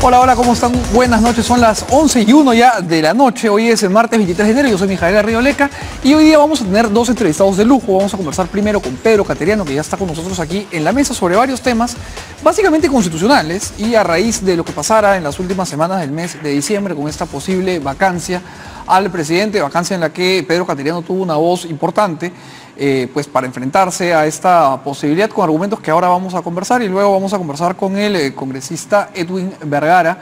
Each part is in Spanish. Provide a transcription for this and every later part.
Hola, hola, ¿cómo están? Buenas noches, son las 11:01 ya de la noche. Hoy es el martes 23 de enero, yo soy Mijael Garrido Leca y hoy día vamos a tener dos entrevistados de lujo. Vamos a conversar primero con Pedro Cateriano, que ya está con nosotros aquí en la mesa, sobre varios temas básicamente constitucionales y a raíz de lo que pasara en las últimas semanas del mes de diciembre con esta posible vacancia al presidente, vacancia en la que Pedro Cateriano tuvo una voz importante pues para enfrentarse a esta posibilidad con argumentos que ahora vamos a conversar, y luego vamos a conversar con el congresista Edwin Vergara,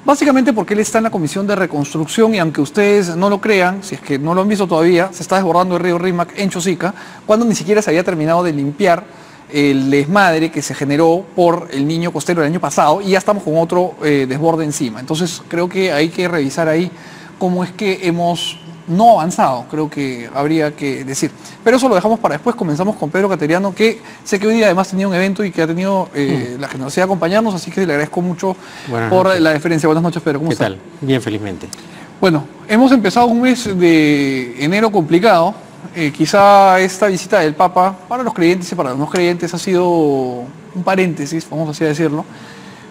básicamente porque él está en la Comisión de Reconstrucción y aunque ustedes no lo crean, si es que no lo han visto todavía, se está desbordando el río Rímac en Chosica, cuando ni siquiera se había terminado de limpiar el desmadre que se generó por el niño costero el año pasado y ya estamos con otro desborde encima. Entonces creo que hay que revisar ahí cómo es que hemos no avanzado, creo que habría que decir. Pero eso lo dejamos para después. Comenzamos con Pedro Cateriano, que sé que hoy día además tenía un evento y que ha tenido la generosidad de acompañarnos, así que le agradezco mucho por la deferencia. Buenas noches, Pedro. ¿Cómo está? ¿Qué tal? Bien, felizmente. Bueno, hemos empezado un mes de enero complicado. Quizá esta visita del Papa, para los creyentes y para los no creyentes, ha sido un paréntesis, vamos así a decirlo.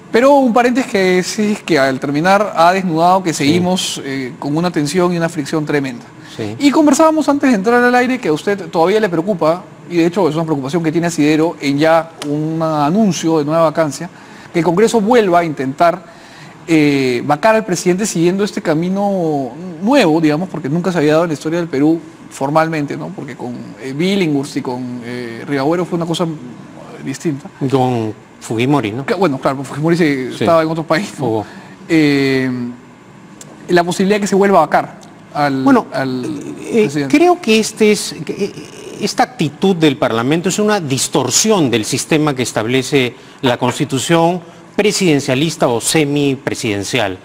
Pero un paréntesis que sí, que al terminar ha desnudado que seguimos con una tensión y una fricción tremenda. Sí. Y conversábamos antes de entrar al aire que a usted todavía le preocupa, y de hecho es una preocupación que tiene Asidero en ya un anuncio de nueva vacancia, que el Congreso vuelva a intentar vacar al presidente siguiendo este camino nuevo, digamos, porque nunca se había dado en la historia del Perú formalmente, ¿no? Porque con Billinghurst y con Rivagüero fue una cosa distinta. Con Fujimori, ¿no? Bueno, claro, Fujimori estaba en otro país, ¿no? La posibilidad de que se vuelva a vacar al presidente. Creo que esta actitud del Parlamento es una distorsión del sistema que establece la Constitución presidencialista o semipresidencial.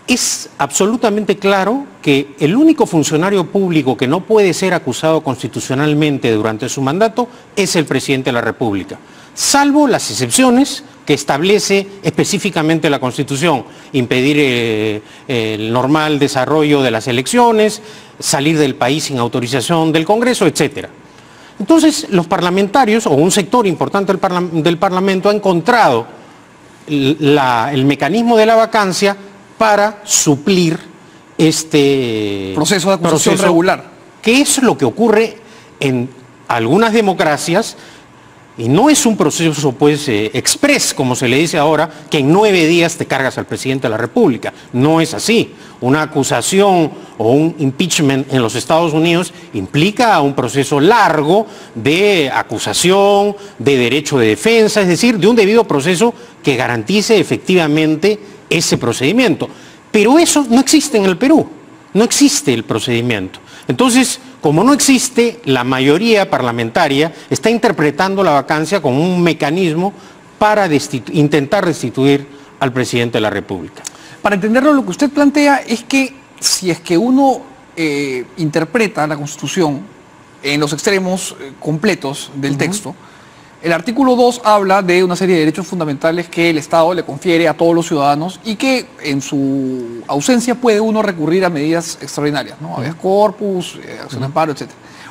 Es absolutamente claro que el único funcionario público que no puede ser acusado constitucionalmente durante su mandato es el presidente de la República, salvo las excepciones que establece específicamente la Constitución: impedir el normal desarrollo de las elecciones, salir del país sin autorización del Congreso, etc. Entonces, los parlamentarios, o un sector importante del Parlamento, ha encontrado el mecanismo de la vacancia para suplir este proceso de acusación regular. Que es lo que ocurre en algunas democracias. Y no es un proceso, pues, express, como se le dice ahora, que en 9 días te cargas al presidente de la República. No es así. Una acusación o un impeachment en los Estados Unidos implica un proceso largo de acusación, de derecho de defensa, es decir, de un debido proceso que garantice efectivamente ese procedimiento. Pero eso no existe en el Perú. No existe el procedimiento. Entonces, como no existe, la mayoría parlamentaria está interpretando la vacancia como un mecanismo para intentar destituir al presidente de la República. Para entenderlo, lo que usted plantea es que si es que uno interpreta la Constitución en los extremos completos del texto, el artículo 2 habla de una serie de derechos fundamentales que el Estado le confiere a todos los ciudadanos y que en su ausencia puede uno recurrir a medidas extraordinarias, ¿no? Habeas corpus, acción de amparo, etc.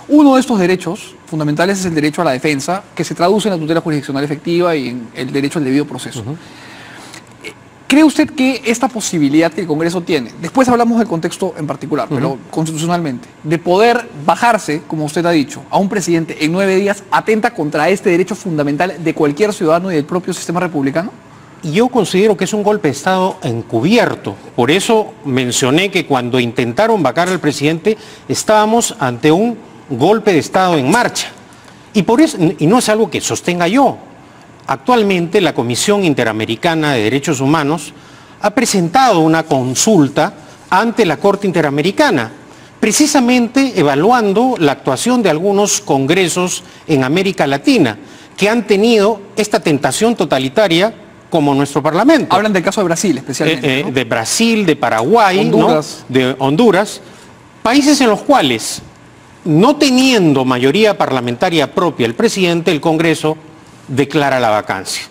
Uno de estos derechos fundamentales es el derecho a la defensa, que se traduce en la tutela jurisdiccional efectiva y en el derecho al debido proceso. ¿Cree usted que esta posibilidad que el Congreso tiene, después hablamos del contexto en particular, pero constitucionalmente, de poder bajarse, como usted ha dicho, a un presidente en 9 días, atenta contra este derecho fundamental de cualquier ciudadano y del propio sistema republicano? Yo considero que es un golpe de Estado encubierto. Por eso mencioné que cuando intentaron vacar al presidente estábamos ante un golpe de Estado en marcha. Y no es algo que sostenga yo. Actualmente la Comisión Interamericana de Derechos Humanos ha presentado una consulta ante la Corte Interamericana, precisamente evaluando la actuación de algunos congresos en América Latina que han tenido esta tentación totalitaria como nuestro Parlamento. Hablan del caso de Brasil especialmente, ¿no? De Brasil, de Paraguay, Honduras. ¿no? De Honduras, países en los cuales, no teniendo mayoría parlamentaria propia el presidente, el Congreso declara la vacancia.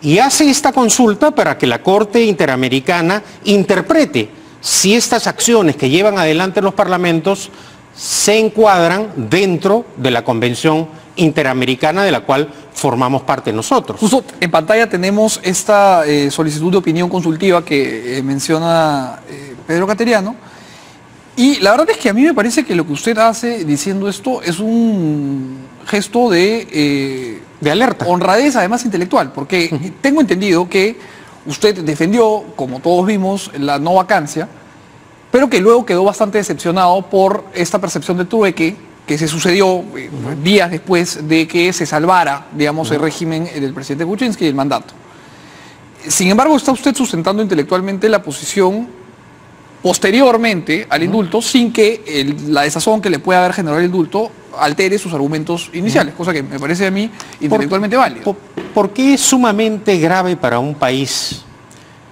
Y hace esta consulta para que la Corte Interamericana interprete si estas acciones que llevan adelante los parlamentos se encuadran dentro de la Convención Interamericana de la cual formamos parte nosotros. Justo en pantalla tenemos esta solicitud de opinión consultiva que menciona Pedro Cateriano. Y la verdad es que a mí me parece que lo que usted hace diciendo esto es un gesto de alerta. Honradez, además intelectual, porque tengo entendido que usted defendió, como todos vimos, la no vacancia, pero que luego quedó bastante decepcionado por esta percepción de trueque que se sucedió días después de que se salvara, digamos, el régimen del presidente Kuczynski y el mandato. Sin embargo, está usted sustentando intelectualmente la posición posteriormente al indulto, sin que la desazón que le pueda haber generado el indulto altere sus argumentos iniciales, cosa que me parece a mí intelectualmente válido. Porque es sumamente grave para un país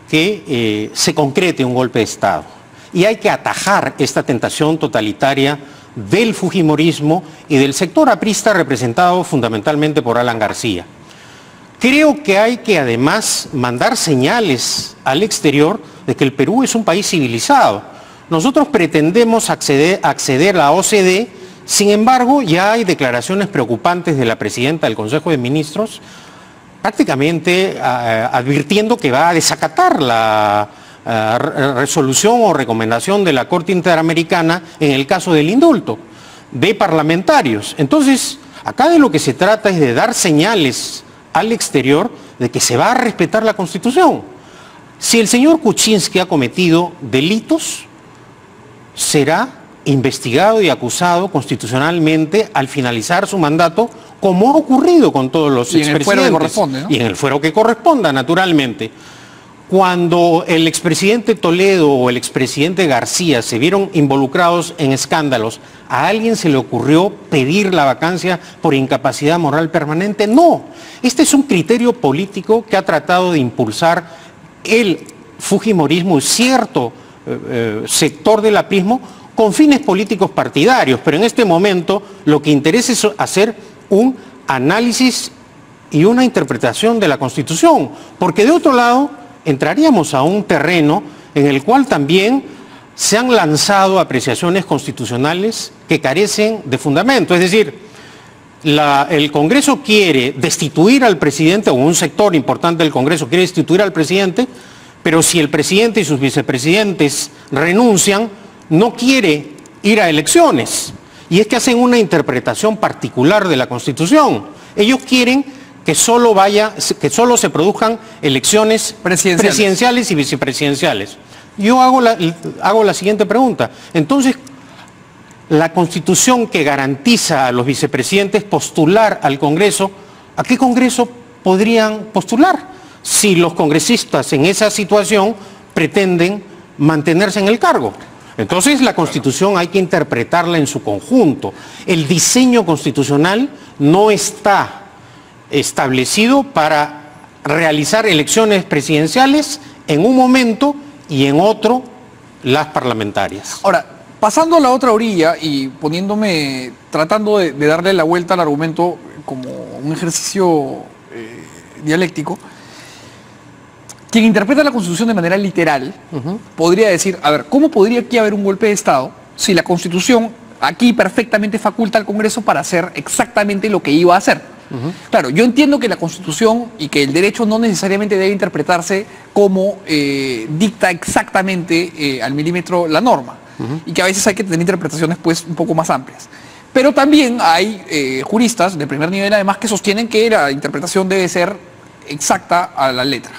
que se concrete un golpe de Estado. Y hay que atajar esta tentación totalitaria del fujimorismo y del sector aprista representado fundamentalmente por Alan García. Creo que hay que además mandar señales al exterior de que el Perú es un país civilizado. Nosotros pretendemos acceder a la OCDE, sin embargo ya hay declaraciones preocupantes de la presidenta del Consejo de Ministros, prácticamente advirtiendo que va a desacatar la resolución o recomendación de la Corte Interamericana en el caso del indulto de parlamentarios. Entonces, acá de lo que se trata es de dar señales al exterior de que se va a respetar la Constitución. Si el señor Kuczynski ha cometido delitos, será investigado y acusado constitucionalmente al finalizar su mandato, como ha ocurrido con todos los expresidentes. Y en el fuero que corresponde, ¿no? Y en el fuero que corresponda, naturalmente. Cuando el expresidente Toledo o el expresidente García se vieron involucrados en escándalos, ¿a alguien se le ocurrió pedir la vacancia por incapacidad moral permanente? No. Este es un criterio político que ha tratado de impulsar el fujimorismo y cierto sector del aprismo con fines políticos partidarios. Pero en este momento lo que interesa es hacer un análisis y una interpretación de la Constitución. Porque de otro lado entraríamos a un terreno en el cual también se han lanzado apreciaciones constitucionales que carecen de fundamento. Es decir, el Congreso quiere destituir al presidente, o un sector importante del Congreso quiere destituir al presidente, pero si el presidente y sus vicepresidentes renuncian, no quiere ir a elecciones. Y es que hacen una interpretación particular de la Constitución. Ellos quieren que solo se produzcan elecciones presidenciales y vicepresidenciales. Yo hago la siguiente pregunta. Entonces, la Constitución que garantiza a los vicepresidentes postular al Congreso, ¿a qué Congreso podrían postular? Si los congresistas en esa situación pretenden mantenerse en el cargo. Entonces, la Constitución hay que interpretarla en su conjunto. El diseño constitucional no está establecido para realizar elecciones presidenciales en un momento y en otro las parlamentarias. Ahora, pasando a la otra orilla y tratando de darle la vuelta al argumento como un ejercicio dialéctico, quien interpreta la Constitución de manera literal podría decir, a ver, ¿cómo podría aquí haber un golpe de Estado si la Constitución aquí perfectamente faculta al Congreso para hacer exactamente lo que iba a hacer? Claro, yo entiendo que la Constitución y que el derecho no necesariamente debe interpretarse como dicta exactamente al milímetro la norma, y que a veces hay que tener interpretaciones pues un poco más amplias. Pero también hay juristas de primer nivel además que sostienen que la interpretación debe ser exacta a la letra.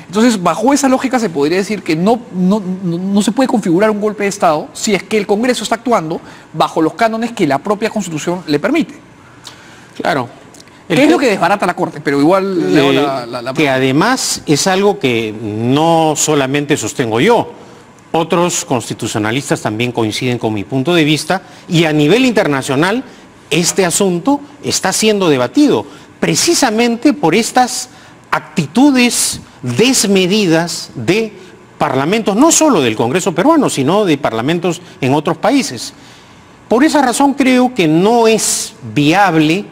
Entonces, bajo esa lógica se podría decir que no se puede configurar un golpe de Estado si es que el Congreso está actuando bajo los cánones que la propia Constitución le permite. Claro. ¿Qué es lo que desbarata la Corte? Pero igual leo la que además es algo que no solamente sostengo yo, otros constitucionalistas también coinciden con mi punto de vista, y a nivel internacional este asunto está siendo debatido precisamente por estas actitudes desmedidas de parlamentos, no solo del Congreso peruano, sino de parlamentos en otros países. Por esa razón creo que no es viable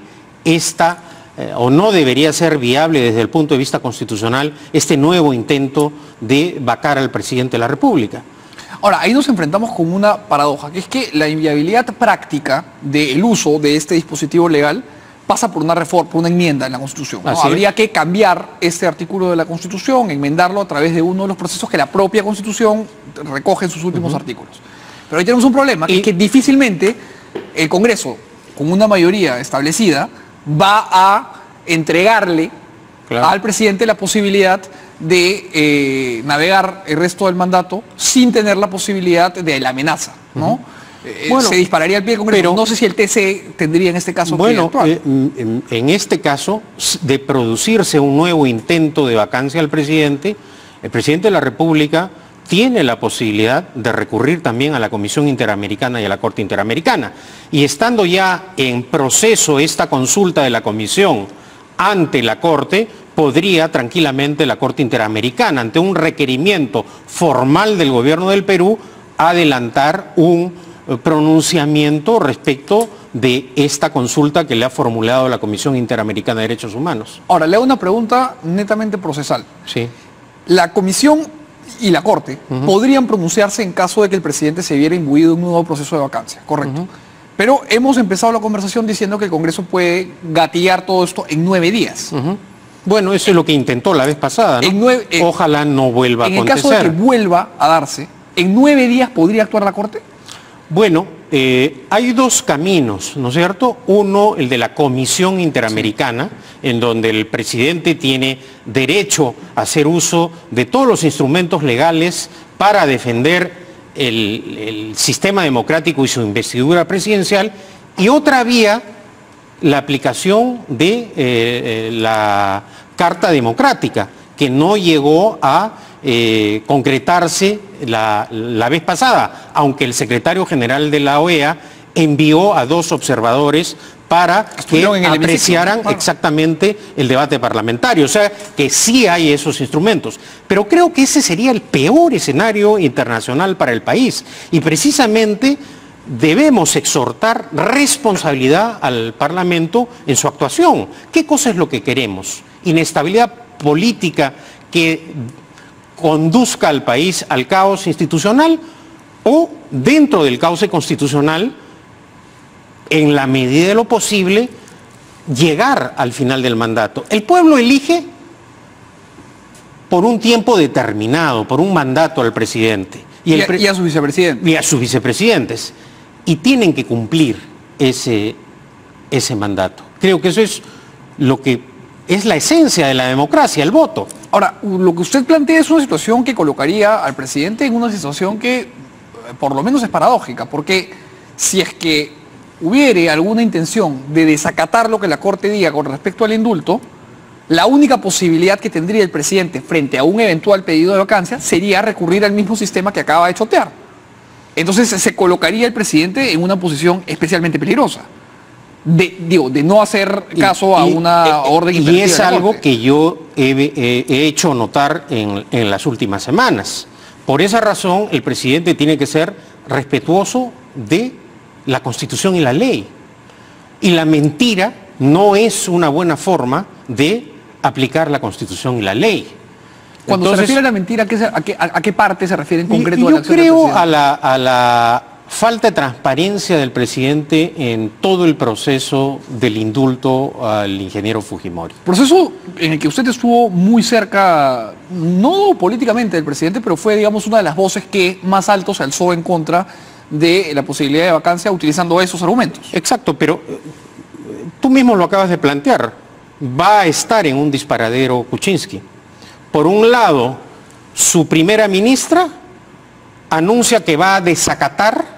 o no debería ser viable desde el punto de vista constitucional este nuevo intento de vacar al presidente de la República. Ahora, ahí nos enfrentamos con una paradoja, que es que la inviabilidad práctica del uso de este dispositivo legal pasa por una reforma, por una enmienda en la Constitución, ¿no? Habría que cambiar este artículo de la Constitución, enmendarlo a través de uno de los procesos que la propia Constitución recoge en sus últimos artículos. Pero ahí tenemos un problema, que es que difícilmente el Congreso, con una mayoría establecida, va a entregarle al presidente la posibilidad de navegar el resto del mandato sin tener la posibilidad de la amenaza, ¿no? Bueno, se dispararía el pie del Congreso, pero no sé si el TC tendría en este caso que actuar. En este caso, de producirse un nuevo intento de vacancia al presidente, el presidente de la República tiene la posibilidad de recurrir también a la Comisión Interamericana y a la Corte Interamericana. Y estando ya en proceso esta consulta de la Comisión ante la Corte, podría tranquilamente la Corte Interamericana, ante un requerimiento formal del gobierno del Perú, adelantar un pronunciamiento respecto de esta consulta que le ha formulado la Comisión Interamericana de Derechos Humanos. Ahora, le hago una pregunta netamente procesal. Sí. La Comisión y la Corte podrían pronunciarse en caso de que el presidente se viera imbuido en un nuevo proceso de vacancia, correcto. Pero hemos empezado la conversación diciendo que el Congreso puede gatillar todo esto en 9 días. Bueno, eso es lo que intentó la vez pasada, ¿no? Ojalá no vuelva a acontecer. En el caso de que vuelva a darse, ¿en 9 días podría actuar la Corte? Bueno, hay dos caminos, ¿no es cierto? Uno, el de la Comisión Interamericana, en donde el presidente tiene derecho a hacer uso de todos los instrumentos legales para defender el sistema democrático y su investidura presidencial. Y otra vía, la aplicación de la Carta Democrática, que no llegó a concretarse la vez pasada, aunque el secretario general de la OEA envió a 2 observadores para que apreciaran exactamente el debate parlamentario. O sea, que sí hay esos instrumentos. Pero creo que ese sería el peor escenario internacional para el país. Y precisamente debemos exhortar responsabilidad al Parlamento en su actuación. ¿Qué cosa es lo que queremos? Inestabilidad política que conduzca al país al caos institucional, o dentro del caos constitucional, en la medida de lo posible, llegar al final del mandato. El pueblo elige por un tiempo determinado, por un mandato al presidente. Y a su vicepresidente. Y a sus vicepresidentes. Y tienen que cumplir ese mandato. Creo que eso es lo que es la esencia de la democracia, el voto. Ahora, lo que usted plantea es una situación que colocaría al presidente en una situación que por lo menos es paradójica, porque si es que hubiere alguna intención de desacatar lo que la Corte diga con respecto al indulto, la única posibilidad que tendría el presidente frente a un eventual pedido de vacancia sería recurrir al mismo sistema que acaba de chotear. Entonces se colocaría el presidente en una posición especialmente peligrosa. De no hacer caso a una orden imperativa. Y es algo que yo he hecho notar en las últimas semanas. Por esa razón, el presidente tiene que ser respetuoso de la Constitución y la ley. Y la mentira no es una buena forma de aplicar la Constitución y la ley. Cuando se refiere a la mentira, ¿a qué parte se refiere en concreto? Yo creo a la falta de transparencia del presidente en todo el proceso del indulto al ingeniero Fujimori. Proceso en el que usted estuvo muy cerca, no políticamente del presidente, pero fue, digamos, una de las voces que más alto se alzó en contra de la posibilidad de vacancia utilizando esos argumentos. Exacto, pero tú mismo lo acabas de plantear. Va a estar en un disparadero Kuczynski. Por un lado, su primera ministra anuncia que va a desacatar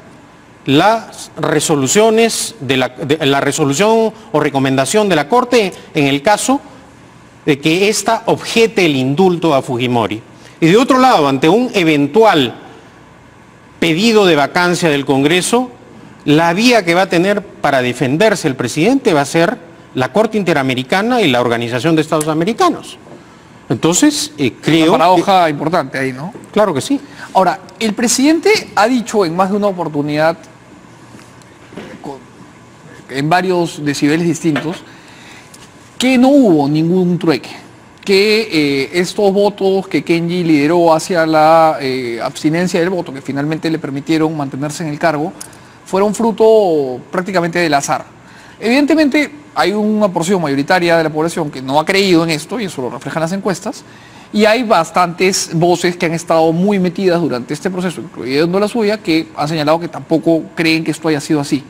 las resoluciones la resolución o recomendación de la Corte en el caso de que ésta objete el indulto a Fujimori. Y de otro lado, ante un eventual pedido de vacancia del Congreso, la vía que va a tener para defenderse el presidente va a ser la Corte Interamericana y la Organización de Estados Americanos. Entonces, creo... Una paradoja importante ahí, ¿no? Claro que sí. Ahora, el presidente ha dicho en más de una oportunidad, en varios decibeles distintos, que no hubo ningún trueque, que estos votos que Kenji lideró hacia la abstinencia del voto, que finalmente le permitieron mantenerse en el cargo, fueron fruto prácticamente del azar. Evidentemente hay una porción mayoritaria de la población que no ha creído en esto, y eso lo reflejan las encuestas, y hay bastantes voces que han estado muy metidas durante este proceso, incluyendo la suya, que han señalado que tampoco creen que esto haya sido así.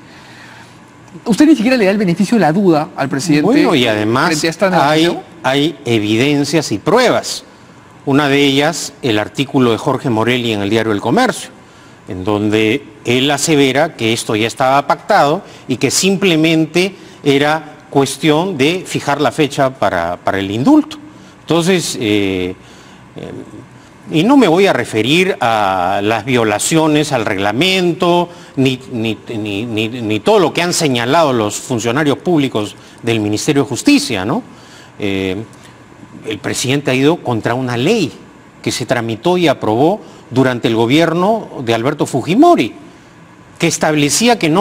Usted ni siquiera le da el beneficio de la duda al presidente. Bueno, y además hay evidencias y pruebas. Una de ellas, el artículo de Jorge Morelli en el diario El Comercio, en donde él asevera que esto ya estaba pactado y que simplemente era cuestión de fijar la fecha para el indulto. Entonces, y no me voy a referir a las violaciones al reglamento, ni todo lo que han señalado los funcionarios públicos del Ministerio de Justicia, ¿no? El presidente ha ido contra una ley que se tramitó y aprobó durante el gobierno de Alberto Fujimori, que establecía que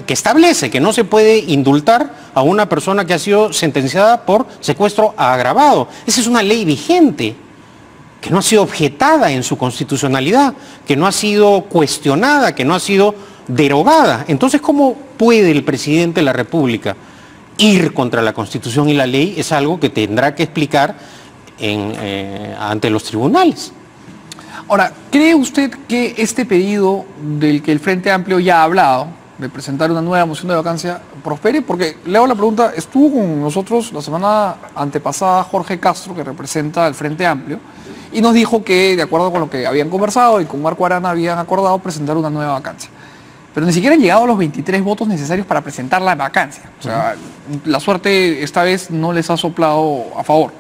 establece que no se puede indultar a una persona que ha sido sentenciada por secuestro agravado. Esa es una ley vigente, que no ha sido objetada en su constitucionalidad, que no ha sido cuestionada, que no ha sido derogada. Entonces, ¿cómo puede el presidente de la República ir contra la Constitución y la ley? Es algo que tendrá que explicar ante los tribunales. Ahora, ¿cree usted que este pedido del que el Frente Amplio ya ha hablado, de presentar una nueva moción de vacancia, prospere? Porque le hago la pregunta, estuvo con nosotros la semana antepasada Jorge Castro, que representa al Frente Amplio, y nos dijo que, de acuerdo con lo que habían conversado y con Marco Arana, habían acordado presentar una nueva vacancia. Pero ni siquiera han llegado a los 23 votos necesarios para presentar la vacancia. O sea, la suerte esta vez no les ha soplado a favor.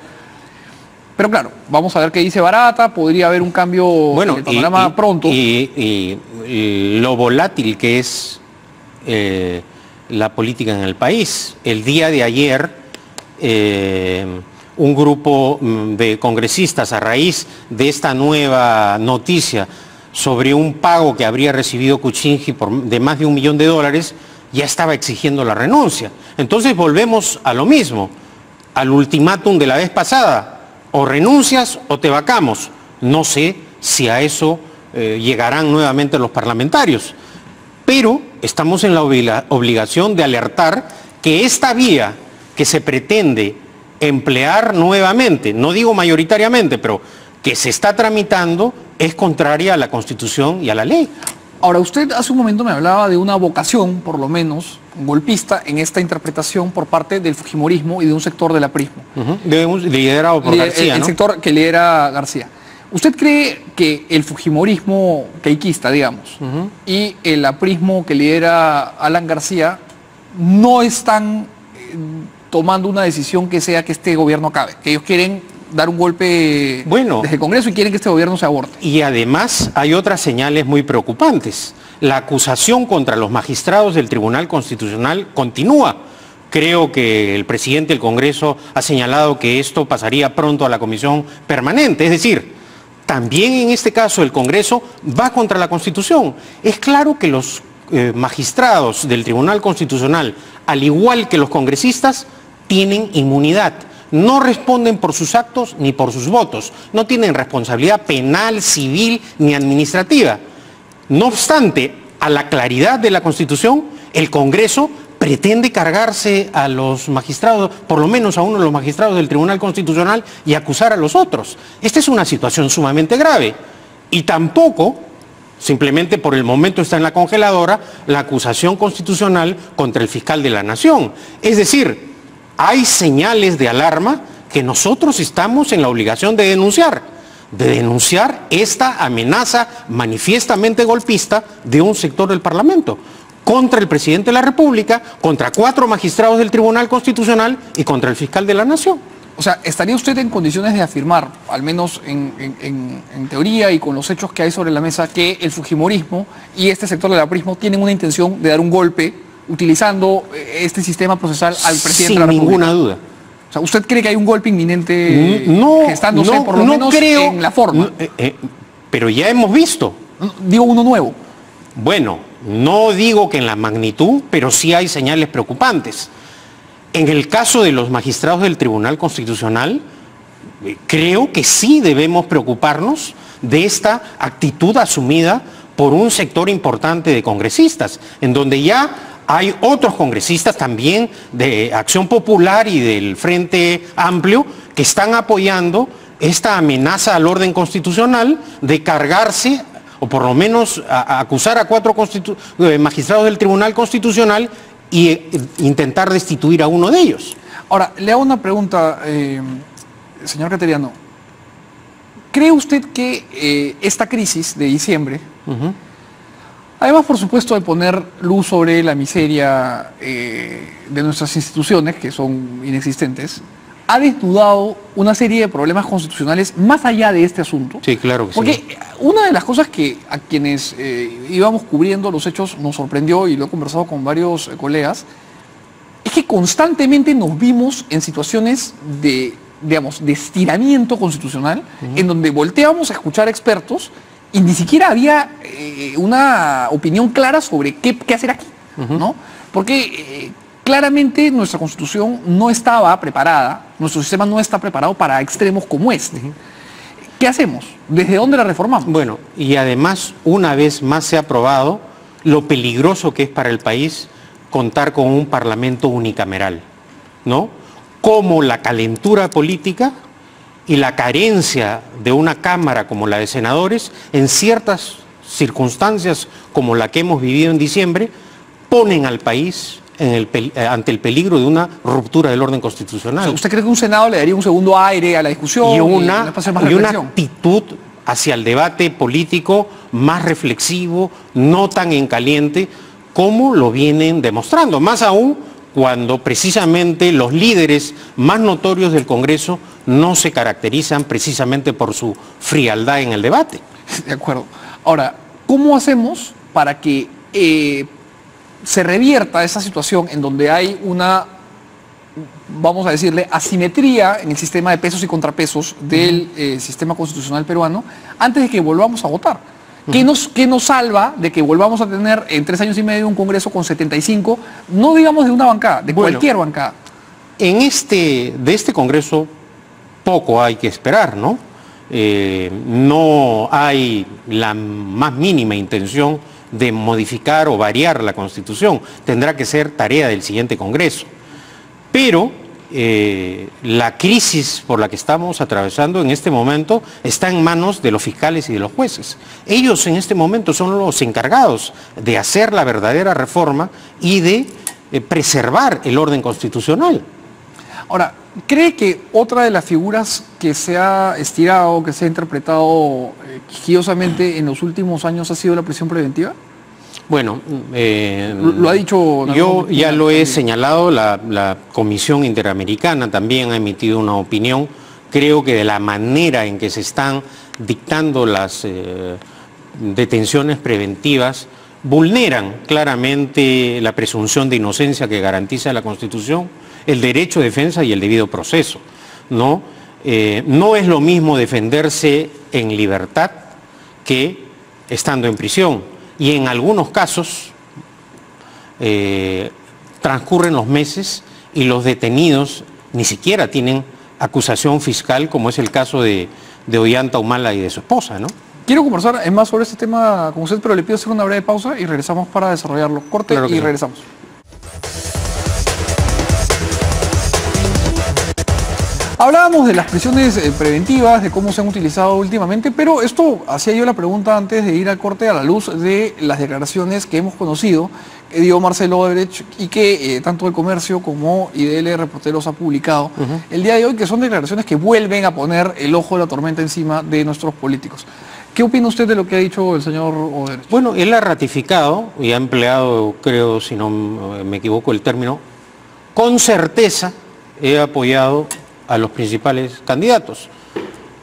Pero claro, vamos a ver qué dice Barata, podría haber un cambio en el panorama pronto. Y lo volátil que es la política en el país. El día de ayer, un grupo de congresistas, a raíz de esta nueva noticia sobre un pago que habría recibido Kuczynski de más de $1 millón, ya estaba exigiendo la renuncia. Entonces volvemos a lo mismo, al ultimátum de la vez pasada: o renuncias o te vacamos. No sé si a eso llegarán nuevamente los parlamentarios, pero estamos en la obligación de alertar que esta vía que se pretende emplear nuevamente, no digo mayoritariamente, pero que se está tramitando, es contraria a la Constitución y a la ley. Ahora, usted hace un momento me hablaba de una vocación, por lo menos, golpista en esta interpretación por parte del fujimorismo y de un sector del aprismo. Liderado por García, el ¿no? sector que lidera García. ¿Usted cree que el fujimorismo queiquista, digamos, y el aprismo que lidera Alan García no están tomando una decisión que sea que este gobierno acabe? Que ellos quieren dar un golpe desde el Congreso y quieren que este gobierno se aborte. Y además hay otras señales muy preocupantes. La acusación contra los magistrados del Tribunal Constitucional continúa. Creo que el presidente del Congreso ha señalado que esto pasaría pronto a la Comisión Permanente. Es decir, también en este caso el Congreso va contra la Constitución. Es claro que los magistrados del Tribunal Constitucional, al igual que los congresistas, tienen inmunidad. No responden por sus actos ni por sus votos. No tienen responsabilidad penal, civil ni administrativa. No obstante, a la claridad de la Constitución, el Congreso pretende cargarse a los magistrados, por lo menos a uno de los magistrados del Tribunal Constitucional, y acusar a los otros. Esta es una situación sumamente grave. Y tampoco, simplemente por el momento está en la congeladora, la acusación constitucional contra el fiscal de la Nación. Es decir, hay señales de alarma que nosotros estamos en la obligación de denunciar esta amenaza manifiestamente golpista de un sector del Parlamento contra el presidente de la República, contra 4 magistrados del Tribunal Constitucional y contra el fiscal de la Nación. O sea, ¿estaría usted en condiciones de afirmar, al menos en teoría y con los hechos que hay sobre la mesa, que el fujimorismo y este sector del aprismo tienen una intención de dar un golpe utilizando este sistema procesal al presidente de la República? Sin ninguna duda. O sea, ¿usted cree que hay un golpe inminente gestándose, no, por lo menos creo, en la forma? Pero ya hemos visto. Digo uno nuevo. Bueno, no digo que en la magnitud, pero sí hay señales preocupantes. En el caso de los magistrados del Tribunal Constitucional, creo que sí debemos preocuparnos de esta actitud asumida por un sector importante de congresistas, en donde ya Hay otros congresistas también de Acción Popular y del Frente Amplio que están apoyando esta amenaza al orden constitucional de cargarse, o por lo menos acusar a 4 magistrados del Tribunal Constitucional y intentar destituir a uno de ellos. Ahora, le hago una pregunta, señor Cateriano. ¿Cree usted que esta crisis de diciembre, además, por supuesto, de poner luz sobre la miseria de nuestras instituciones, que son inexistentes, ha desnudado una serie de problemas constitucionales más allá de este asunto? Sí, claro que Porque sí. una de las cosas que a quienes íbamos cubriendo los hechos nos sorprendió, y lo he conversado con varios colegas, es que constantemente nos vimos en situaciones de, digamos, de estiramiento constitucional, en donde volteábamos a escuchar expertos y ni siquiera había una opinión clara sobre qué hacer aquí, ¿no? Porque claramente nuestra Constitución no estaba preparada, nuestro sistema no está preparado para extremos como este. ¿Qué hacemos? ¿Desde dónde la reformamos? Bueno, y además, una vez más se ha probado lo peligroso que es para el país contar con un parlamento unicameral, ¿no? Como la calentura política y la carencia de una Cámara como la de senadores, en ciertas circunstancias como la que hemos vivido en diciembre, ponen al país ante el peligro de una ruptura del orden constitucional. O sea, ¿usted cree que un Senado le daría un segundo aire a la discusión y una reflexión? actitud hacia el debate político más reflexivo, no tan en caliente, como lo vienen demostrando? Más aún cuando precisamente los líderes más notorios del Congreso no se caracterizan precisamente por su frialdad en el debate. De acuerdo. Ahora, ¿cómo hacemos para que se revierta esa situación en donde hay una, vamos a decirle, asimetría en el sistema de pesos y contrapesos del sistema constitucional peruano antes de que volvamos a votar? ¿Qué nos salva de que volvamos a tener en 3 años y medio un Congreso con 75, no digamos de una bancada, de cualquier bancada? De este Congreso poco hay que esperar, ¿no? No hay la más mínima intención de modificar o variar la Constitución. Tendrá que ser tarea del siguiente Congreso. Pero la crisis por la que estamos atravesando en este momento está en manos de los fiscales y de los jueces. Ellos en este momento son los encargados de hacer la verdadera reforma y de preservar el orden constitucional. Ahora, ¿cree que otra de las figuras que se ha estirado, que se ha interpretado quisquillosamente en los últimos años ha sido la prisión preventiva? Bueno, lo ha dicho... Yo ya lo he señalado, la Comisión Interamericana también ha emitido una opinión. Creo que de la manera en que se están dictando las detenciones preventivas vulneran claramente la presunción de inocencia que garantiza la Constitución, el derecho de defensa y el debido proceso, ¿no? No es lo mismo defenderse en libertad que estando en prisión. Y en algunos casos transcurren los meses y los detenidos ni siquiera tienen acusación fiscal, como es el caso de Ollanta Humala y de su esposa, ¿no? Quiero conversar más sobre este tema con usted, pero le pido hacer una breve pausa y regresamos para desarrollarlo. Corte claro y regresamos. Hablábamos de las prisiones preventivas, de cómo se han utilizado últimamente, pero esto hacía yo la pregunta antes de ir al corte a la luz de las declaraciones que hemos conocido que dio Marcelo Odebrecht y que tanto El Comercio como IDL Reporteros ha publicado el día de hoy, que son declaraciones que vuelven a poner el ojo de la tormenta encima de nuestros políticos. ¿Qué opina usted de lo que ha dicho el señor Odebrecht? Bueno, él ha ratificado y ha empleado, creo, si no me equivoco el término, con certeza he apoyado a los principales candidatos,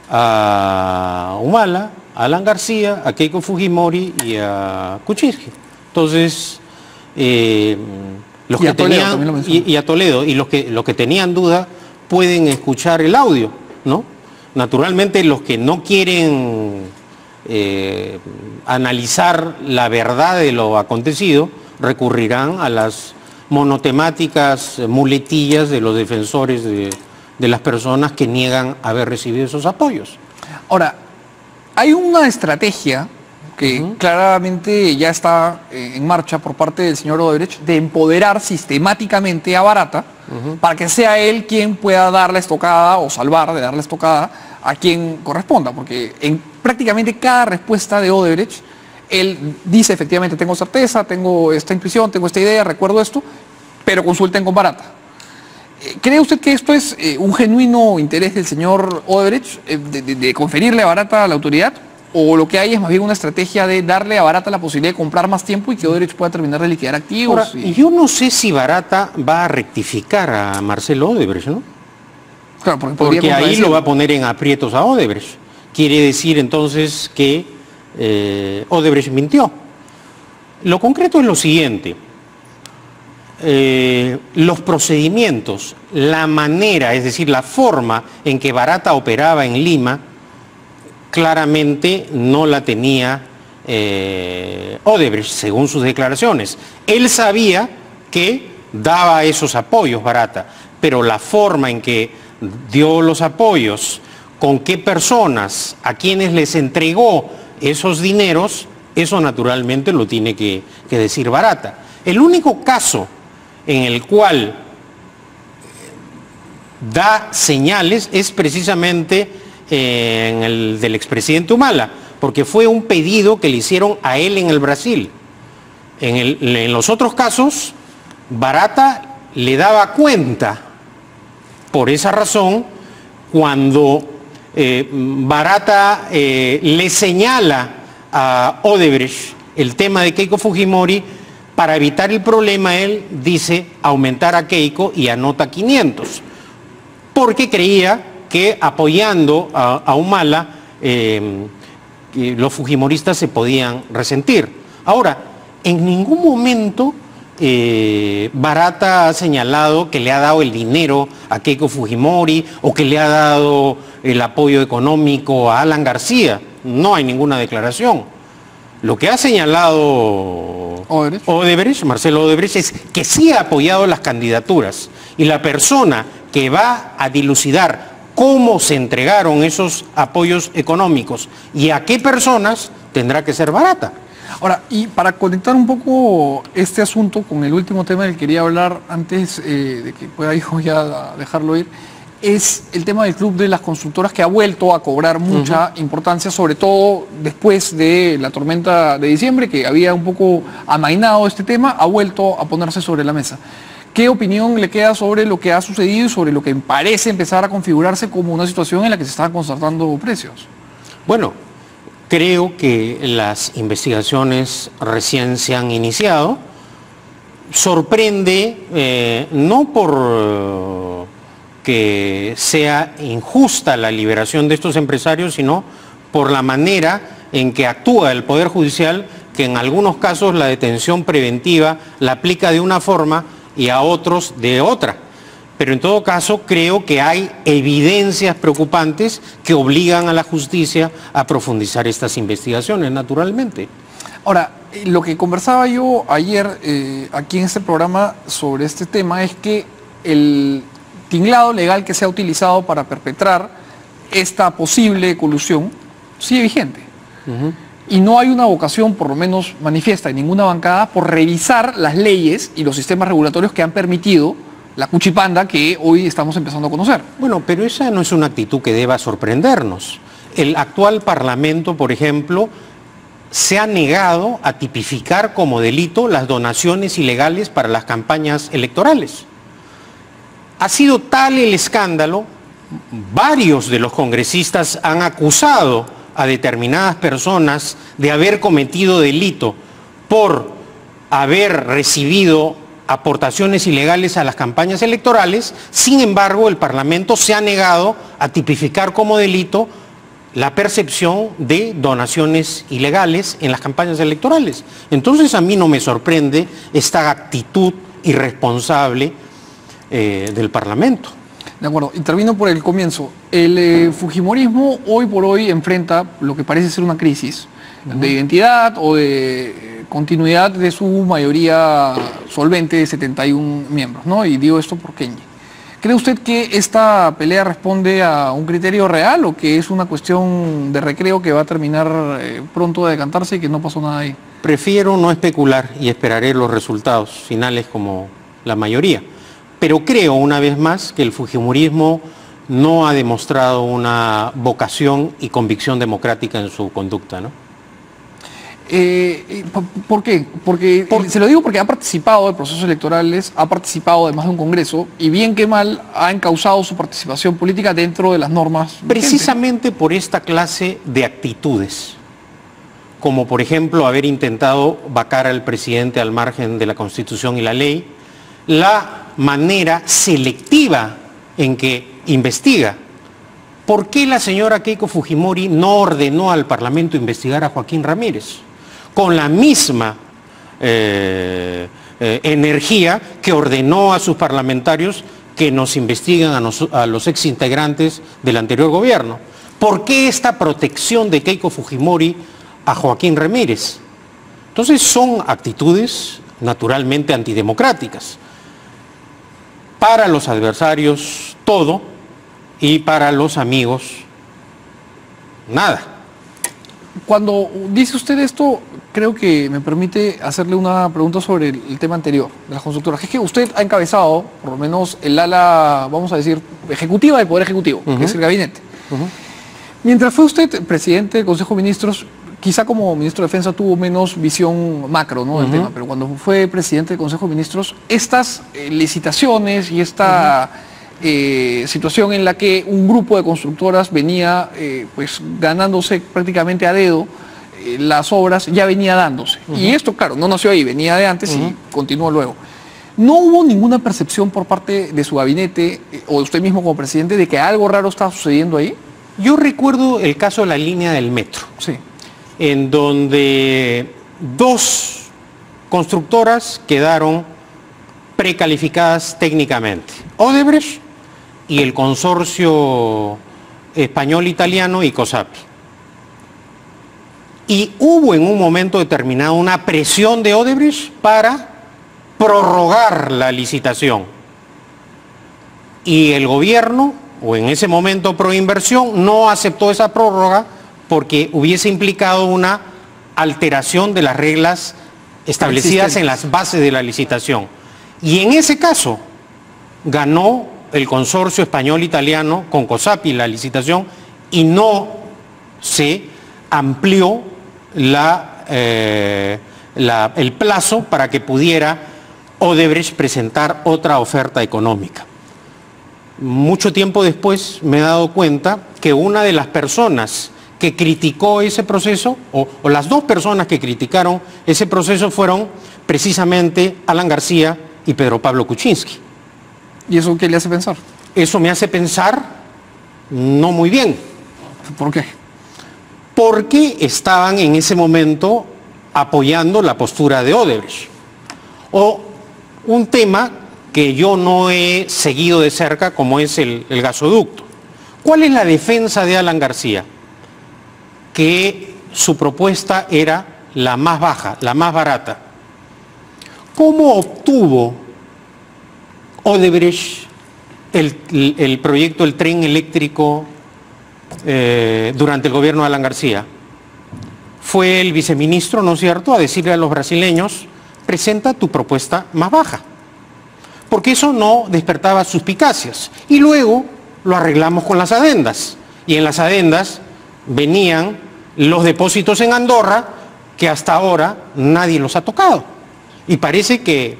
a Humala, a Alan García, a Keiko Fujimori y a Kuczynski. Entonces, los que tenían, y a Toledo, y los que tenían duda pueden escuchar el audio, ¿no? Naturalmente los que no quieren analizar la verdad de lo acontecido recurrirán a las monotemáticas muletillas de los defensores de las personas que niegan haber recibido esos apoyos. Ahora, hay una estrategia que claramente ya está en marcha por parte del señor Odebrecht, de empoderar sistemáticamente a Barata para que sea él quien pueda dar la estocada o salvar de dar la estocada a quien corresponda, porque en prácticamente cada respuesta de Odebrecht, él dice efectivamente tengo certeza, tengo esta intuición, tengo esta idea, recuerdo esto, pero consulten con Barata. ¿Cree usted que esto es un genuino interés del señor Odebrecht de conferirle a Barata la autoridad? ¿O lo que hay es más bien una estrategia de darle a Barata la posibilidad de comprar más tiempo y que Odebrecht pueda terminar de liquidar activos? Ahora, yo no sé si Barata va a rectificar a Marcelo Odebrecht, ¿no? Claro, porque ahí lo va a poner en aprietos a Odebrecht. Quiere decir entonces que Odebrecht mintió. Lo concreto es lo siguiente. Los procedimientos, la manera, es decir, la forma en que Barata operaba en Lima, claramente no la tenía Odebrecht, según sus declaraciones. Él sabía que daba esos apoyos Barata, pero la forma en que dio los apoyos, con qué personas, a quienes les entregó esos dineros, eso naturalmente lo tiene que decir Barata. El único caso en el cual da señales es precisamente en el del expresidente Humala, porque fue un pedido que le hicieron a él en el Brasil. En los otros casos, Barata le daba cuenta. Por esa razón, cuando Barata le señala a Odebrecht el tema de Keiko Fujimori, para evitar el problema, él dice aumentar a Keiko y anota 500, porque creía que apoyando a Humala los fujimoristas se podían resentir. Ahora, en ningún momento Barata ha señalado que le ha dado el dinero a Keiko Fujimori o que le ha dado el apoyo económico a Alan García. No hay ninguna declaración. Lo que ha señalado Marcelo Odebrecht, es que sí ha apoyado las candidaturas, y la persona que va a dilucidar cómo se entregaron esos apoyos económicos y a qué personas tendrá que ser Barata. Ahora, y para conectar un poco este asunto con el último tema del que quería hablar antes de que pueda yo ya dejarlo ir, es el tema del club de las constructoras, que ha vuelto a cobrar mucha importancia, sobre todo después de la tormenta de diciembre, que había un poco amainado este tema, ha vuelto a ponerse sobre la mesa. ¿Qué opinión le queda sobre lo que ha sucedido y sobre lo que parece empezar a configurarse como una situación en la que se están constatando precios? Bueno, creo que las investigaciones recién se han iniciado. Sorprende, no por que sea injusta la liberación de estos empresarios, sino por la manera en que actúa el Poder Judicial, que en algunos casos la detención preventiva la aplica de una forma y a otros de otra. Pero en todo caso creo que hay evidencias preocupantes que obligan a la justicia a profundizar estas investigaciones, naturalmente. Ahora, lo que conversaba yo ayer aquí en este programa sobre este tema es que el tinglado legal que se ha utilizado para perpetrar esta posible colusión sigue vigente. Y no hay una vocación, por lo menos manifiesta, en ninguna bancada por revisar las leyes y los sistemas regulatorios que han permitido la cuchipanda que hoy estamos empezando a conocer. Bueno, pero esa no es una actitud que deba sorprendernos. El actual Parlamento, por ejemplo, se ha negado a tipificar como delito las donaciones ilegales para las campañas electorales. Ha sido tal el escándalo, varios de los congresistas han acusado a determinadas personas de haber cometido delito por haber recibido aportaciones ilegales a las campañas electorales. Sin embargo, el Parlamento se ha negado a tipificar como delito la percepción de donaciones ilegales en las campañas electorales. Entonces a mí no me sorprende esta actitud irresponsable del Parlamento. De acuerdo, y termino por el comienzo. El fujimorismo hoy por hoy enfrenta lo que parece ser una crisis de identidad o de continuidad de su mayoría solvente de 71 miembros, ¿no? Y digo esto por Kenji, ¿Cree usted que esta pelea responde a un criterio real o que es una cuestión de recreo que va a terminar pronto de decantarse y que no pasó nada ahí? Prefiero no especular y esperaré los resultados finales como la mayoría. Pero creo, una vez más, que el fujimorismo no ha demostrado una vocación y convicción democrática en su conducta, ¿no? ¿Por qué? Se lo digo porque ha participado de procesos electorales, ha participado además de un congreso y bien que mal ha encauzado su participación política dentro de las normas. Precisamente por esta clase de actitudes, como por ejemplo haber intentado vacar al presidente al margen de la Constitución y la ley, la manera selectiva en que investiga. ¿Por qué la señora Keiko Fujimori no ordenó al Parlamento investigar a Joaquín Ramírez? Con la misma energía que ordenó a sus parlamentarios que nos investiguen a los exintegrantes del anterior gobierno. ¿Por qué esta protección de Keiko Fujimori a Joaquín Ramírez? Entonces son actitudes naturalmente antidemocráticas. Para los adversarios todo y para los amigos nada. Cuando dice usted esto, creo que me permite hacerle una pregunta sobre el tema anterior de las constructoras. Es que usted ha encabezado, por lo menos, el ala, vamos a decir, ejecutiva del Poder Ejecutivo, que es el gabinete. Mientras fue usted presidente del Consejo de Ministros, quizá como ministro de Defensa tuvo menos visión macro, ¿no?, del tema, pero cuando fue presidente del Consejo de Ministros, estas licitaciones y esta situación en la que un grupo de constructoras venía pues ganándose prácticamente a dedo las obras, ya venía dándose. Y esto, claro, no nació ahí, venía de antes y continuó luego. ¿No hubo ninguna percepción por parte de su gabinete o de usted mismo como presidente de que algo raro estaba sucediendo ahí? Yo recuerdo el caso de la línea del metro, Sí. en donde dos constructoras quedaron precalificadas técnicamente, Odebrecht y el consorcio español-italiano y COSAPI. Y hubo en un momento determinado una presión de Odebrecht para prorrogar la licitación. Y el gobierno, o en ese momento Proinversión, no aceptó esa prórroga porque hubiese implicado una alteración de las reglas establecidas en las bases de la licitación. Y en ese caso ganó el consorcio español-italiano con COSAPI la licitación y no se amplió el plazo para que pudiera Odebrecht presentar otra oferta económica. Mucho tiempo después me he dado cuenta que una de las personas que criticó ese proceso, o las dos personas que criticaron ese proceso, fueron precisamente Alan García y Pedro Pablo Kuczynski. ¿Y eso qué le hace pensar? Eso me hace pensar no muy bien. ¿Por qué? Porque estaban en ese momento apoyando la postura de Odebrecht. O un tema que yo no he seguido de cerca, como es el gasoducto. ¿Cuál es la defensa de Alan García? Que su propuesta era la más baja, la más barata. ¿Cómo obtuvo Odebrecht el proyecto del tren eléctrico durante el gobierno de Alan García? Fue el viceministro, ¿no es cierto?, a decirle a los brasileños: presenta tu propuesta más baja, porque eso no despertaba suspicacias. Y luego lo arreglamos con las adendas, y en las adendas venían los depósitos en Andorra, que hasta ahora nadie los ha tocado. Y parece que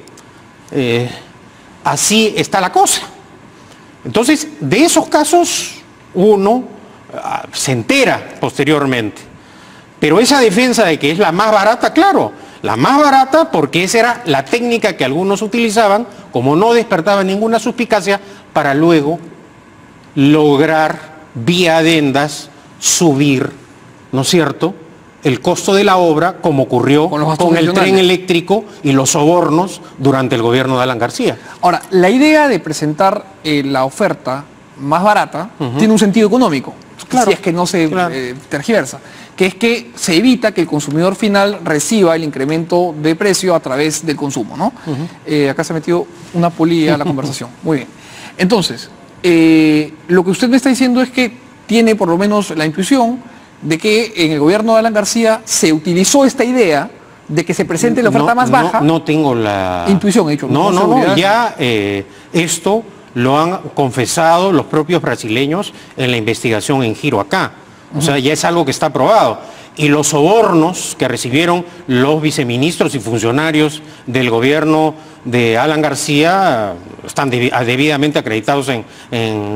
así está la cosa. Entonces, de esos casos uno se entera posteriormente. Pero esa defensa de que es la más barata, claro, la más barata porque esa era la técnica que algunos utilizaban, como no despertaba ninguna suspicacia, para luego lograr vía adendas subir, ¿no es cierto?, el costo de la obra, como ocurrió con el tren eléctrico y los sobornos durante el gobierno de Alan García. Ahora, la idea de presentar la oferta más barata tiene un sentido económico, claro, si es que no se tergiversa, que es que se evita que el consumidor final reciba el incremento de precio a través del consumo, ¿no? Acá se ha metido una polilla a la conversación. Muy bien. Entonces, lo que usted me está diciendo es que tiene por lo menos la intuición de que en el gobierno de Alan García se utilizó esta idea de que se presente la oferta más baja. No tengo la... Intuición, he dicho. No, ya esto lo han confesado los propios brasileños en la investigación en giro acá. O sea, ya es algo que está probado. Y los sobornos que recibieron los viceministros y funcionarios del gobierno de Alan García están debidamente acreditados en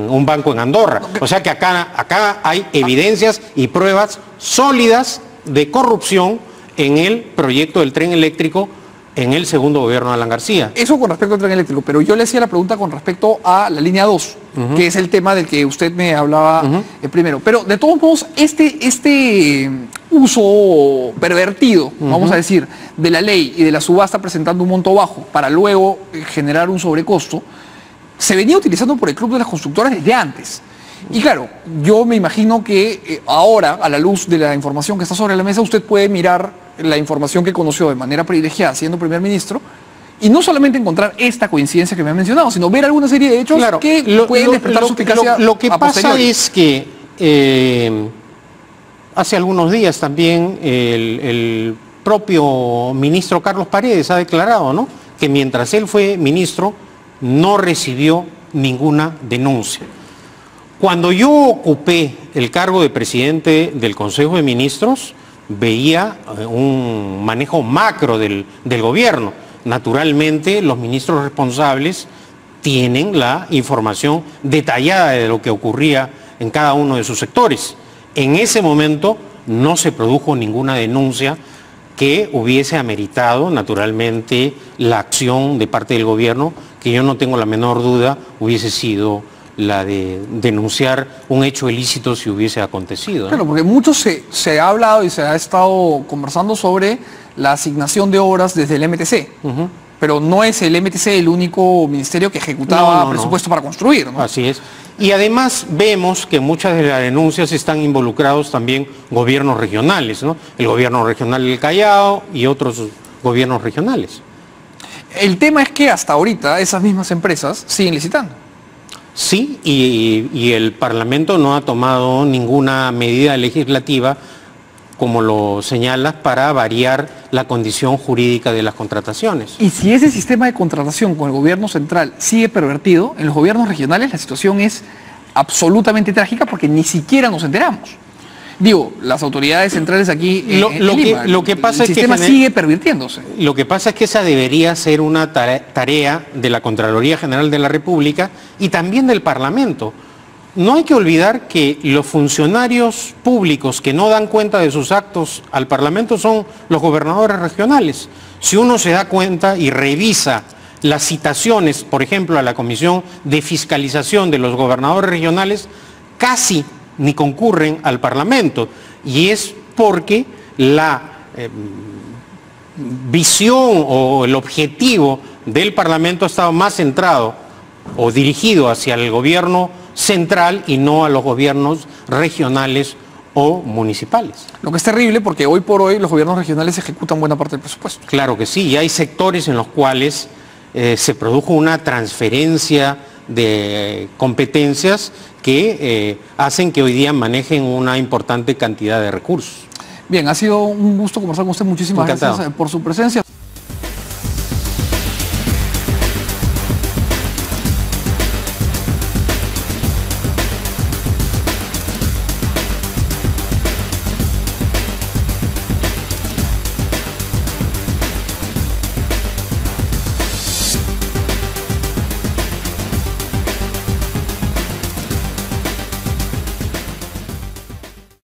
un banco en Andorra. O sea que acá hay evidencias y pruebas sólidas de corrupción en el proyecto del tren eléctrico en el segundo gobierno de Alan García. Eso con respecto al tren eléctrico, pero yo le hacía la pregunta con respecto a la línea 2, que es el tema del que usted me hablaba primero. Pero de todos modos, este uso pervertido, vamos a decir, de la ley y de la subasta presentando un monto bajo para luego generar un sobrecosto, se venía utilizando por el Club de las Constructoras desde antes. Y claro, yo me imagino que ahora, a la luz de la información que está sobre la mesa, usted puede mirar la información que conoció de manera privilegiada siendo primer ministro y no solamente encontrar esta coincidencia que me ha mencionado, sino ver alguna serie de hechos que pueden despertar suspicacia. Lo que pasa es que hace algunos días también el propio ministro Carlos Paredes ha declarado, ¿no?, que mientras él fue ministro no recibió ninguna denuncia. Cuando yo ocupé el cargo de presidente del Consejo de Ministros, veía un manejo macro del gobierno. Naturalmente, los ministros responsables tienen la información detallada de lo que ocurría en cada uno de sus sectores. En ese momento no se produjo ninguna denuncia que hubiese ameritado, naturalmente, la acción de parte del gobierno, que yo no tengo la menor duda hubiese sido la de denunciar un hecho ilícito si hubiese acontecido, ¿no? Claro, porque mucho se ha hablado y se ha estado conversando sobre la asignación de obras desde el MTC, pero no es el MTC el único ministerio que ejecutaba presupuesto para construir, ¿no? Así es. Y además vemos que muchas de las denuncias están involucrados también gobiernos regionales, ¿no? El gobierno regional del Callao y otros gobiernos regionales. El tema es que hasta ahorita esas mismas empresas siguen licitando. Sí, y el Parlamento no ha tomado ninguna medida legislativa, como lo señalas, para variar la condición jurídica de las contrataciones. Y si ese sistema de contratación con el gobierno central sigue pervertido, en los gobiernos regionales la situación es absolutamente trágica porque ni siquiera nos enteramos. Digo, las autoridades centrales aquí lo que pasa el sistema sigue pervirtiéndose. Lo que pasa es que esa debería ser una tarea de la Contraloría General de la República y también del Parlamento. No hay que olvidar que los funcionarios públicos que no dan cuenta de sus actos al Parlamento son los gobernadores regionales. Si uno se da cuenta y revisa las citaciones, por ejemplo, a la Comisión de Fiscalización de los gobernadores regionales, casi ni concurren al Parlamento, y es porque la visión o el objetivo del Parlamento ha estado más centrado o dirigido hacia el gobierno central y no a los gobiernos regionales o municipales. Lo que es terrible porque hoy por hoy los gobiernos regionales ejecutan buena parte del presupuesto. Claro que sí, y hay sectores en los cuales se produjo una transferencia de competencias que hacen que hoy día manejen una importante cantidad de recursos. Bien, ha sido un gusto conversar con usted. Muchísimas gracias por su presencia.